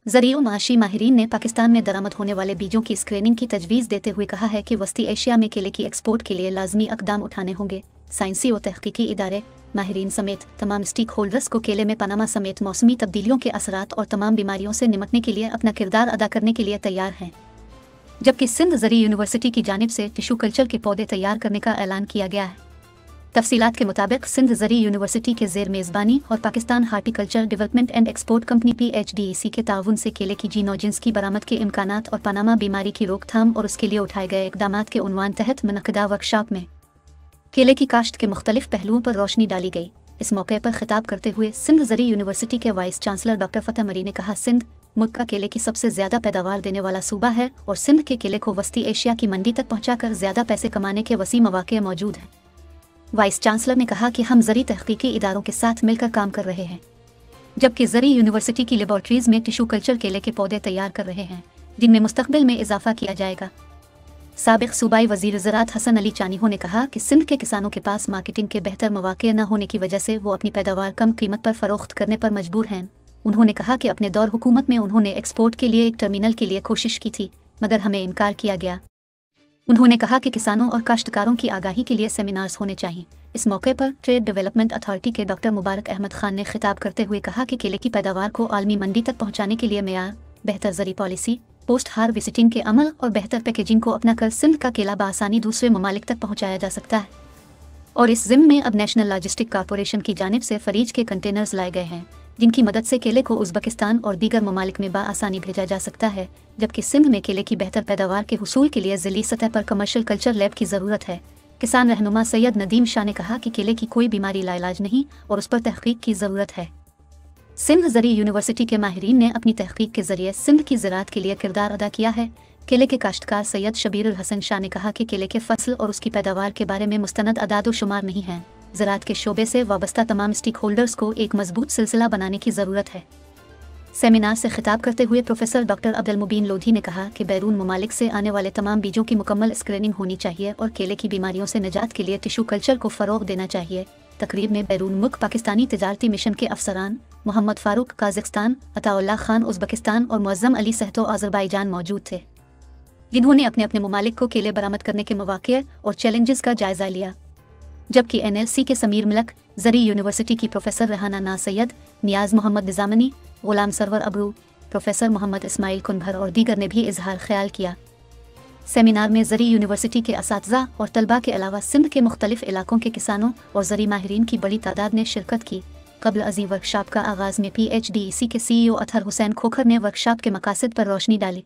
ज़रिए माशी माहिरीन ने पाकिस्तान में दरामद होने वाले बीजों की स्क्रीनिंग की तजवीज़ देते हुए कहा है कि वस्ती एशिया में केले की एक्सपोर्ट के लिए लाजमी इक़दाम उठाने होंगे। साइंसी और तहकीकी इदारे, माहिरीन समेत तमाम स्टेक होल्डर्स को केले में पनामा समेत मौसमी तब्दीलियों के असरात और तमाम बीमारियों से निमटने के लिए अपना किरदार अदा करने के लिए तैयार हैं। जबकि सिंध ज़रिए यूनिवर्सिटी की जानिब से टिशू कल्चर के पौधे तैयार करने का ऐलान किया गया है। तफसीलात के मुताबिक सिंध ज़रिए यूनिवर्सिटी के ज़ेर मेज़बानी और Pakistan horticulture development and export company PHDEC के ताउन से केले की जीनोजिन्स की बरामद के इम्कानात और पनामा बीमारी की रोकथाम और उसके लिए उठाए गए इक़दामात के उन्वान तहत मुनक़दा वर्कशॉप में केले की काश्त के मुख्तलिफ पहलुओं पर रोशनी डाली गई। इस मौके पर खिताब करते हुए सिंध ज़रिए यूनिवर्सिटी के वाइस चांसलर डॉक्टर फ़तह मरी ने कहा, सिंध मुल्क का केले की सबसे ज़्यादा पैदावार देने वाला सूबा है और सिंध के केले को वस्ती एशिया की मंडी तक पहुँचाकर ज़्यादा पैसे कमाने के वसी मौक़े मौजूद हैं। वाइस चांसलर ने कहा कि हम ज़री तहकीकी इदारों के साथ मिलकर काम कर रहे हैं, जबकि ज़री यूनिवर्सिटी की लेबॉर्ट्रीज़ में टिशू कल्चर केले के पौधे तैयार कर रहे हैं, जिनमें मुस्तक़बिल में इजाफा किया जाएगा। साबिक़ सूबाई वज़ीर ज़राअत हसन अली चानीहो ने कहा कि सिंध के किसानों के पास मार्केटिंग के बेहतर मौक़े न होने की वजह से वो अपनी पैदावार कम कीमत पर फ़रोख्त करने पर मजबूर हैं। उन्होंने कहा कि अपने दौर हुकूमत में उन्होंने एक्सपोर्ट के लिए एक टर्मिनल के लिए कोशिश की थी, मगर हमें इनकार किया गया। उन्होंने कहा कि किसानों और काश्तकारों की आगाही के लिए सेमिनार्स होने चाहिए। इस मौके पर ट्रेड डेवलपमेंट अथॉरिटी के डॉक्टर मुबारक अहमद खान ने खिताब करते हुए कहा कि केले की पैदावार को आलमी मंडी तक पहुंचाने के लिए मेयार, बेहतर ज़री पॉलिसी, पोस्ट हार्वेस्टिंग के अमल और बेहतर पैकेजिंग को अपनाकर सिंध का केला बआसानी दूसरे ममालिक तक पहुँचाया जा सकता है। और इस ज़िम्मे में अब नेशनल लॉजिस्टिक कॉरपोरेशन की जानिब से फरीज के कंटेनर्स लाए गए हैं, जिनकी मदद से केले को उज़्बेकिस्तान और दीगर ममालिक में बआसानी भेजा जा सकता है। जबकि सिंध में केले की बेहतर पैदावार के हुसूल के लिए ज़िली सतह पर कमर्शियल कल्चर लैब की ज़रूरत है। किसान रहनुमा सैयद नदीम शाह ने कहा कि केले की कोई बीमारी लाइलाज नहीं और उस पर तहकीक की ज़रूरत है। सिंध ज़रिए यूनिवर्सिटी के माहिरीन ने अपनी तहकीक के ज़रिए सिंध की ज़राअत के लिए किरदार अदा किया है। केले के काश्तकार सैयद शबीरुल हसन शाह ने कहा कि केले के फसल और उसकी पैदावार के बारे में मुस्तनद अदाद व शुमार नहीं हैं। ज़राअत के शोबे से वाबस्ता तमाम स्टेक होल्डर्स को एक मजबूत सिलसिला बनाने की ज़रूरत है। सेमिनार से खिताब करते हुए प्रोफेसर डॉक्टर अब्दुल मुबीन लोधी ने कहा कि बैरून ममालिक से आने वाले तमाम बीजों की मुकम्मल स्क्रीनिंग होनी चाहिए और केले की बीमारियों से निजात के लिए टिशू कल्चर को फ़रोग़ देना चाहिए। तकरीब में बैरून मुल्क पाकिस्तानी तिजारती मिशन के अफसरान मोहम्मद फ़ारूक काज़िख्स्तान, अताउल्लाह खान उज़्बेकिस्तान और मुअज़्ज़म अली सहतो अज़रबाईजान मौजूद थे, जिन्होंने अपने अपने ममालिक को केले बरामद करने के मौक़े और चैलेंजेस का जायज़ा लिया। जबकि NLC के समीर मलक, ज़री यूनिवर्सिटी की प्रोफेसर रेहाना ना सैयद, नियाज़ मोहम्मद निज़ामनी, गुलाम सरवर अबरू, प्रोफेसर मोहम्मद इस्माइल कुनभर और दीगर ने भी इजहार ख्याल किया। सेमिनार में ज़री यूनिवर्सिटी के असातिज़ा और तलबा के अलावा सिंध के मुख्तलिफ इलाकों के किसानों और ज़री माहिरीन की बड़ी तादाद ने शिरकत की। कबल अज़ीं वर्कशॉप का आगाज़ में PHDEC के CEO अतहर हुसैन खोखर ने वर्कशॉप के मकासद पर रोशनी डाली।